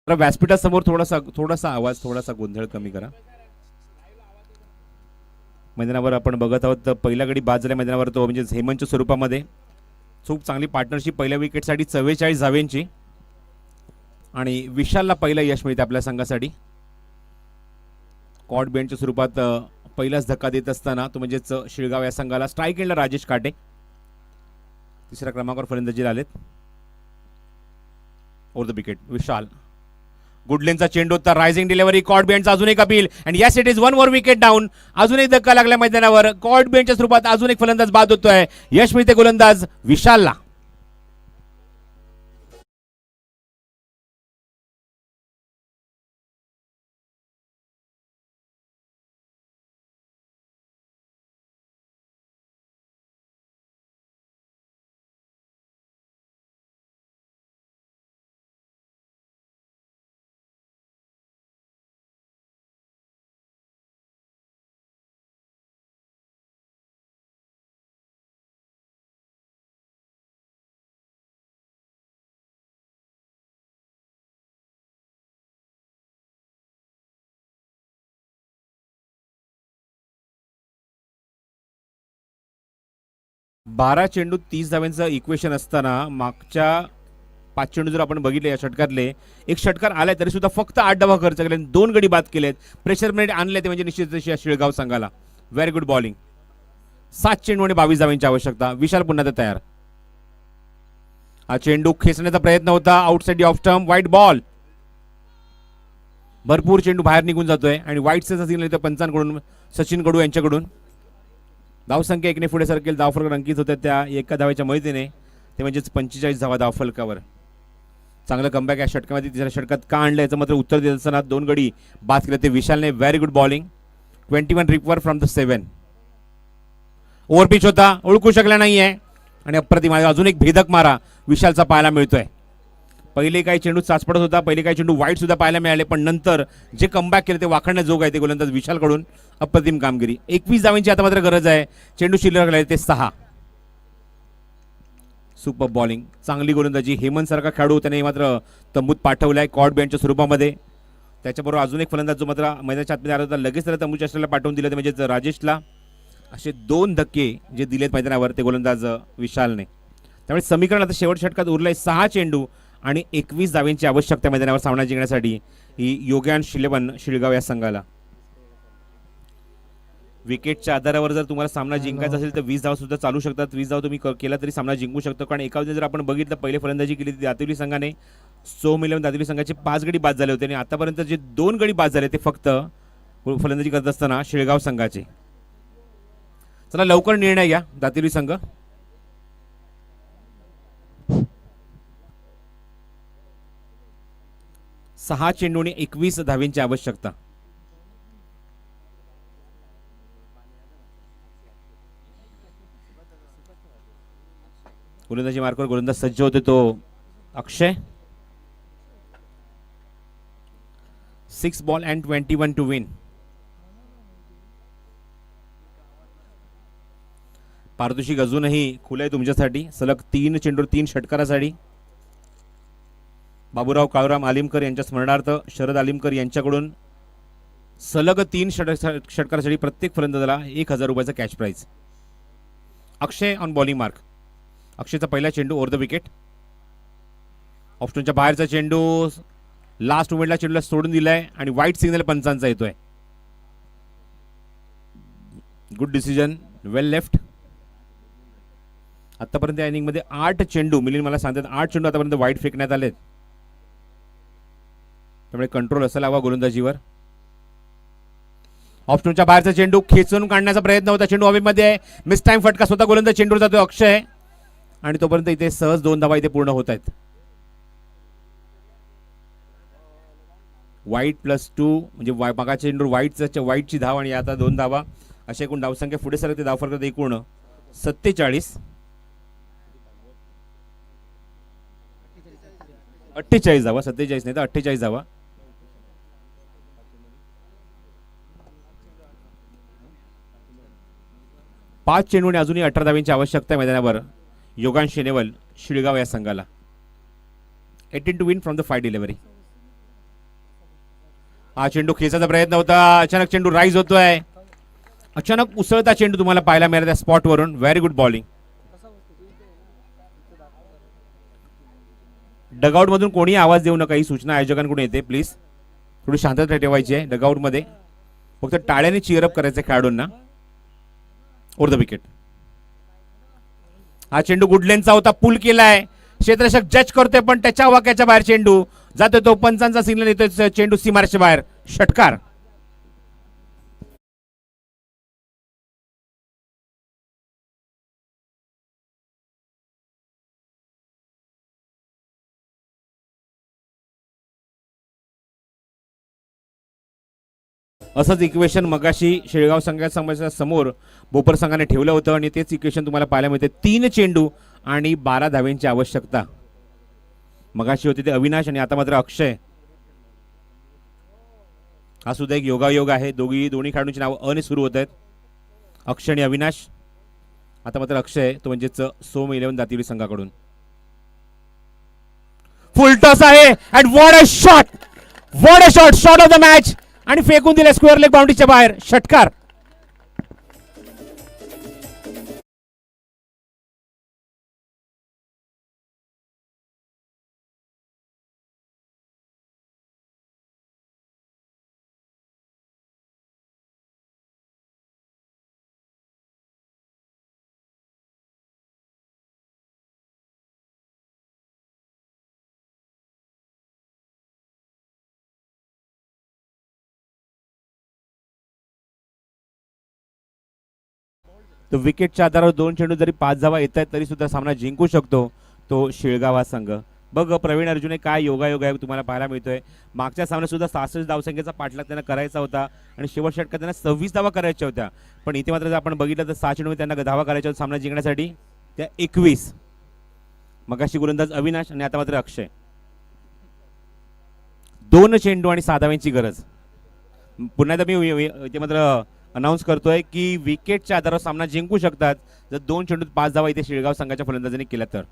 Speaker 2: व्यासपीठासमोर थोडासा आवाज, थोडासा गोंधळ कमी करा. मैदानावर आपण बघत आहोत तर पहिला गडी बाद झाल्या मैदानावर तो म्हणजे हेमंतच्या स्वरूपामध्ये. खूप चांगली पार्टनरशिप पहिल्या विकेटसाठी 44 धावांची आणि विशालला पहिलं यश मिळते आपल्या संघासाठी. कॉट बेंडच्या स्वरूपात पहिलाच धक्का देत असताना तो म्हणजेच शिळगाव या संघाला. स्ट्राईक एंडला राजेश काटे, तिसऱ्या क्रमांकावर फलंदाजीला आलेत. ओव्हर द विकेट विशाल. गुडलेनचा चेंडू तर रायझिंग डिलिव्हरी, कॉट बेंडचा अजून एक appeal and yes it is 1 more wicket down. अजून एक धक्का लागला मैदानावर. कॉट बेंडच्या स्वरूपात अजून एक फलंदाज बाद होतोय. यश मिळते गोलंदाज विशालला. बारा चेंडू 30 धावांचं इक्वेशन असताना मागच्या 5 चेंडू जर आपण बघितले या षटकातले, एक षटकार आलाय तरी सुद्धा फक्त 8 धावा खर्च केले, 2 गडी बाद केलेत, प्रेशर मिनिट आणले ते म्हणजे निश्चितच या शिळगाव संघाला. Very good bowling. 7 चेंडू आणि 22 धावांची आवश्यकता. विशाल पुन्हा तयार. हा चेंडू खेचण्याचा प्रयत्न होता, outside off stump, white ball. भरपूर चेंडू बाहेर निघून जातोय आणि व्हाईटचा सिग्नल इथं पंचांकडून सचिन कडू यांच्याकडून. धावसंख्या 1 ने पुढे सरकेल. धावफलक अंकित होत्या त्या एका धावेच्या मदतीने, ते म्हणजेच 45 धावा धावफलकावर. चांगलं कमबॅक या षटकामध्ये तिसऱ्या षटकात का आणलं याचं मात्र उत्तर देत असताना 2 गडी बाद केले ते विशालने. Very good bowling. 21 recover from the 7. Over pitch होता, ओळखू शकला नाहीये आणि अप्रतिम अजून एक भेदक मारा विशालचा पाहायला मिळतोय. पहिले काही चेंडू चाचपडत होता, पहिले काही चेंडू वाईट सुद्धा पाहायला मिळाले, पण नंतर जे कमबॅक केले ते वाखाणण्याजोग आहे ते गोलंदाज विशालकडून. अप्रतिम कामगिरी. 21 धावांची आता मात्र गरज आहे. चेंडू शिल्लक राहिले ते 6. सुपर बॉलिंग, चांगली गोलंदाजी. हेमंत सारखा खेळाडू त्याने मात्र तंबूत पाठवलाय कॉट बेंडच्या स्वरूपामध्ये. त्याच्याबरोबर अजून एक फलंदाज जो मात्र मैदानाच्या आतमध्ये आला होता, लगेच त्याला तंबूच्या आश्रयाला पाठवून दिलं ते म्हणजेच राजेशला. असे 2 धक्के जे दिलेत मैदानावर ते गोलंदाज विशालने. त्यामुळे समीकरण आता शेवट षटकात उरलंय. 6 चेंडू आणि 21 धावांची आवश्यकता मैदानावर सामना जिंकण्यासाठी ही योगांश 11 शिळगाव या संघाला. विकेटच्या आधारावर जर तुम्हाला सामना जिंकायचा असेल तर 20 धावा सुद्धा चालू शकतात. 20 धावा तुम्ही केला तरी सामना जिंकू शकतो. कारण एकामध्ये जर आपण बघितलं, पहिले फलंदाजी केली ती दातिवली संघाने. सोम 11 दातिवली संघाचे 5 गडी बाद झाले होते आणि आतापर्यंत जे 2 गडी बाद झाले ते फक्त फलंदाजी करत असताना शिळगाव संघाचे. चला लवकर निर्णय घ्या दातिवली संघ. सहा चेंडू आणि 21 धावांची आवश्यकता. गोलंदाजी मार्कवर गोलंदाज सज्ज होते तो अक्षय. 6 बॉल अँड 21 टू विन. पारितोषिक अजूनही खुलं आहे तुमच्यासाठी. सलग 3 चेंडूवर 3 षटकारासाठी. बाबूराव काळूराम आलिमकर यांच्या स्मरणार्थ शरद आलिमकर यांच्याकडून सलग 3 षटकारासाठी प्रत्येक फलंदाजाला 1,000 रुपयाचा cash prize. Akshay on bowling mark. अक्षयचा पहिला चेंडू ओव्हर द विकेट. ऑप्शनच्या बाहेरचा चेंडू लास्ट मोमेंटला चेंडूला सोडून दिलाय आणि वाईट सिग्नल पंचांचा येतोय. गुड डिसिजन, वेल लेफ्ट. आतापर्यंत या इनिंगमध्ये 8 चेंडू, मिलिंद मला सांगतात 8 चेंडू आतापर्यंत वाईट फेकण्यात आलेत. त्यामुळे कंट्रोल असायला हवा गोलंदाजीवर. ऑप्शनच्या बाहेरचा चेंडू खेचून काढण्याचा प्रयत्न होता. चेंडू हवेमध्ये आहे. मिस टाइम फटका. स्वतः गोलंदाज चेंडूवर जातोय अक्षय आणि तोपर्यंत इथे सहज 2 धावा इथे पूर्ण होत आहेत. वाईट +2 म्हणजे मागाच्या चेंडूवर वाईटची धाव आणि आता 2 धावा. अशा एकूण धावसंख्या पुढे सरकते. धावफरक एकूण 47. 48 धावा. 47 नाही तर 48 धावा. पाच चेंडू आणि अजूनही 18 धावांची आवश्यकता आहे मैदानावर योगांश नेवल शिळगाव या संघाला. 18 to win from the 5 delivery. हा चेंडू खेचायचा प्रयत्न होता. अचानक चेंडू राईज होतोय. अचानक उसळता चेंडू तुम्हाला पाहायला मिळाला त्या स्पॉटवरून. Very good bowling. डगआउट मधून कोणी आवाज देऊ नका. ही सूचना आयोजकांकडून येते. प्लीज थोडी शांतता ठेवायची आहे डगआउट मध्ये. फक्त टाळ्याने चीअरअप करायचं खेळाडूंना. Over the wicket. हा चेंडू गुडलेनचा होता. पुल केलाय. क्षेत्ररक्षक जज करतोय पण त्याच्या वाक्याच्या बाहेर चेंडू जातोय. तो पंचांचा सिग्नल येतोय. चेंडू सीमारेषेच्या बाहेर. षटकार. असंच इक्वेशन मगाशी शेळगाव संघाच्या समोर बोपर संघाने ठेवलं होतं आणि तेच इक्वेशन तुम्हाला पाहायला मिळते. 3 चेंडू आणि 12 धाव्यांची आवश्यकता. मगाशी होते ते अविनाश आणि आता मात्र अक्षय. हा सुद्धा एक योगायोग आहे. दोन्ही खेळाडूंची नावं अने सुरू होत आहेत. अक्षय आणि अविनाश. आता मात्र अक्षय तो म्हणजेच सोम 11 दातिवली संघाकडून. फुल टॉस आहे and what a shot. What a shot. Shot of the match आणि फेकून दिले स्क्वेअर लेग बाउंड्रीच्या बाहेर. षटकार. तो विकेटच्या आधारावर 2 चेंडू जरी 5 धावा येत आहेत तरी सुद्धा सामना जिंकू शकतो तो शिळगाव हा संघ. बघ प्रवीण अर्जुने काय योगायोग आहे तुम्हाला पाहायला मिळतोय. मागच्या सामन्यात सुद्धा 66 धावसंख्येचा पाठलाग त्यांना करायचा होता आणि शेवट षटकात त्यांना 26 धावा करायच्या होत्या. पण इथे मात्र जर आपण बघितलं तर 6 चेंडू त्यांना धावा करायच्या होत्या सामना जिंकण्यासाठी. त्या 21. मगाशी गोलंदाज अविनाश आणि आता मात्र अक्षय. 2 चेंडू आणि 6 धावांची गरज. पुन्हा एकदा मी इथे मात्र अनाऊन्स करतोय की विकेटच्या आधारावर सामना जिंकू शकतात जर 2 चेंडूत 5 धावा इथे शिळगाव संघाच्या फलंदाजांनी केल्या तर.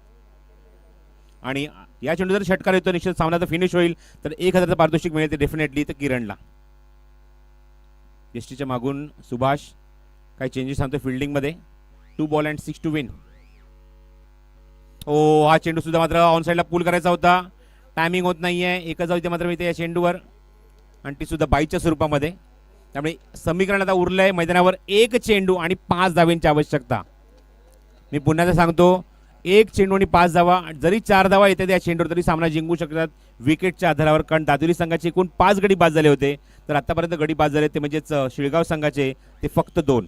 Speaker 2: आणि या चेंडू जर षटकार येतो निश्चित सामना तर फिनिश होईल. तर 1,000 पारितोषिक मिळेल ते डेफिनेटली तर किरणला. एसटीच्या मागून सुभाष काही चेंजेस सांगतो फिल्डिंग मध्ये. 2 बॉल अँड 6 टू विन. ओ हा चेंडू सुद्धा मात्र ऑन साईडला पूल करायचा होता. टायमिंग होत नाहीये. एकच जाऊ इथे मात्र मिळते या चेंडूवर आणि ती सुद्धा बाईच्या स्वरूपामध्ये. त्यामुळे समीकरण आता उरलंय मैदानावर 1 चेंडू आणि 5 धावांची आवश्यकता. मी पुन्हा एकदा सांगतो 1 चेंडू आणि 5 धावा. जरी 4 धावा येतात या चेंडूवर तरी सामना जिंकू शकतात विकेटच्या आधारावर. कारण दादुली संघाचे एकूण 5 गडी बाद झाले होते तर आतापर्यंत गडी बाद झाले ते म्हणजेच शिळगाव संघाचे ते फक्त 2.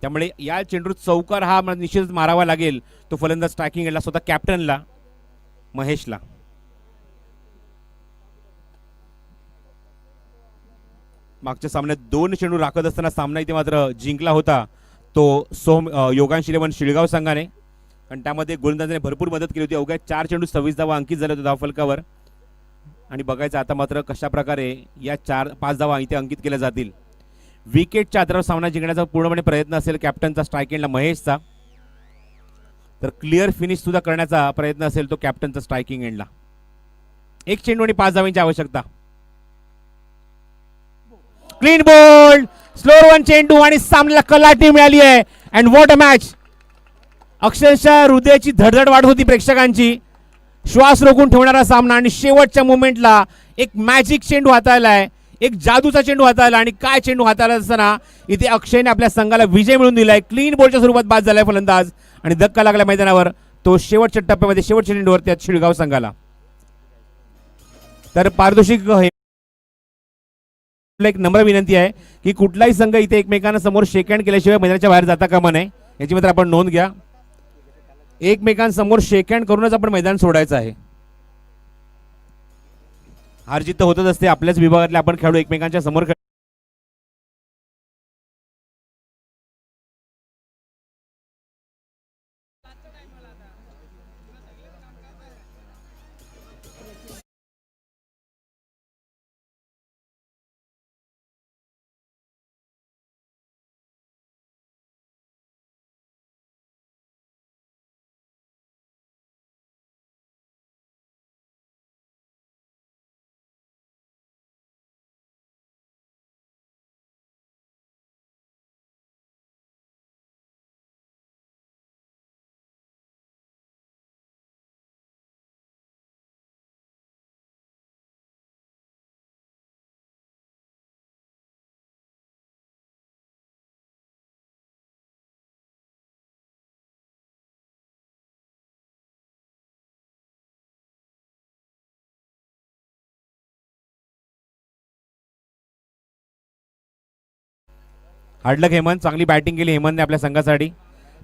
Speaker 2: त्यामुळे या चेंडूत चौकार हा निश्चितच मारावा लागेल. तो फलंदाज स्ट्रायकिंग एंडला स्वतः कॅप्टनला महेशला. मागच्या सामन्यात 2 चेंडू राखत असताना सामना इथे मात्र जिंकला होता तो योगांश 11 शिळगाव संघाने. आणि त्यामध्ये गोलंदाजाने भरपूर मदत केली होती. अवघ्या 4 चेंडू 26 धावा अंकित झाले होते धावफलकावर. आणि बघायचं आता मात्र कशा प्रकारे या 4-5 धावा इथे अंकित केल्या जातील. विकेटच्या आधारावर सामना जिंकण्याचा पूर्णपणे प्रयत्न असेल कॅप्टनचा स्ट्राइक एंडला महेशचा. तर क्लिअर फिनिश सुद्धा करण्याचा प्रयत्न असेल तो कॅप्टनचा स्ट्रायकिंग एंडला. एक चेंडू आणि 5 धावांची आवश्यकता. क्लीन बोल्ड, स्लोअर वन चेंडू आणि सामन्याला कलाटणी मिळाली आहे. And what a match. अक्षरशः हृदयाची धडधड वाढत होती प्रेक्षकांची. श्वास रोखून ठेवणारा सामना आणि शेवटच्या मोमेंटला एक मॅजिक चेंडू हाताळलाय, एक जादूचा चेंडू हाताळला. आणि काय चेंडू हाताळला असताना इथे अक्षयने आपल्या संघाला विजय मिळवून दिलाय. क्लीन बोल्डच्या स्वरूपात बाद झालाय फलंदाज आणि धक्का लागला मैदानावर. तो शेवटच्या टप्प्यामध्ये शेवटच्या चेंडूवर त्यात शिळगाव संघाला. तर पारितोषिक एक नम्र विनंती आहे की कुठलाही संघ इथे एकमेकांना समोर शेक हँड केल्याशिवाय मैदानाच्या बाहेर जाता कामा नये, याची मात्र आपण नोंद घ्या. एकमेकांसमोर शेक हँड करूनच आपण मैदान सोडायचं आहे. हार जित होतच असते. आपल्याच विभागातले आपण खेळू एकमेकांच्या समोर हार्डलक हेमंत. चांगली बॅटिंग केली हेमंतने आपल्या संघासाठी,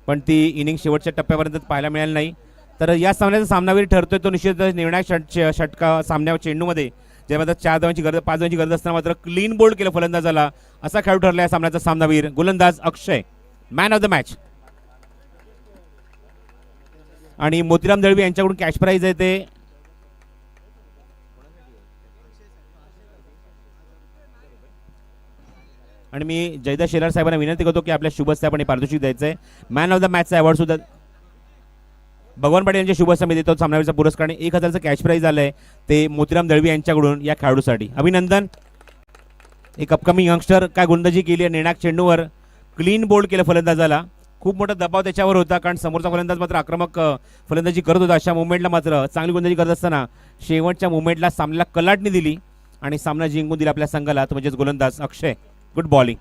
Speaker 2: पण ती इनिंग शेवटच्या टप्प्यापर्यंत पाहायला मिळाली नाही. तर या सामन्याचा सामनावीर ठरतोय तो निश्चितच निर्णायक षटका सामन्या चेंडूमध्ये, ज्यामध्ये 4 धावांची गरज 5 धावांची गरज असताना मात्र क्लीन बोल्ड केलं फलंदाजाला. असा खेळाडू ठरला या सामन्याचा सामनावीर गोलंदाज अक्षय, मॅन ऑफ द मॅच. आणि मोतीराम दळवी यांच्याकडून कॅश प्राइज आहे ते आणि मी जयदा शेलार साहेबांना विनंती करतो की आपल्या शुभस्ते आपण हे पारितोषिक द्यायचं आहे. मॅन ऑफ द मॅचचा अवॉर्ड सुद्धा भगवान पाटील यांच्या शुभस्ते मी देतो. सामनावीरचा पुरस्कार आणि 1000चं कॅश प्राइज आलंय ते मोतीराम दळवी यांच्याकडून या खेळाडूसाठी. अभिनंदन. एक अपकमिंग यंगस्टर काय गोलंदाजी केली आहे. निर्णायक चेंडूवर क्लीन बोल्ड केलं फलंदाजाला. खूप मोठा दबाव त्याच्यावर होता कारण समोरचा फलंदाज मात्र आक्रमक फलंदाजी करत होता. अशा मुवमेंटला मात्र चांगली गोलंदाजी करत असताना शेवटच्या मुवमेंटला सामन्याला कलाटणी दिली आणि सामना जिंकून दिला आपल्या संघाला, तो म्हणजेच गोलंदाज अक्षय. Good bowling.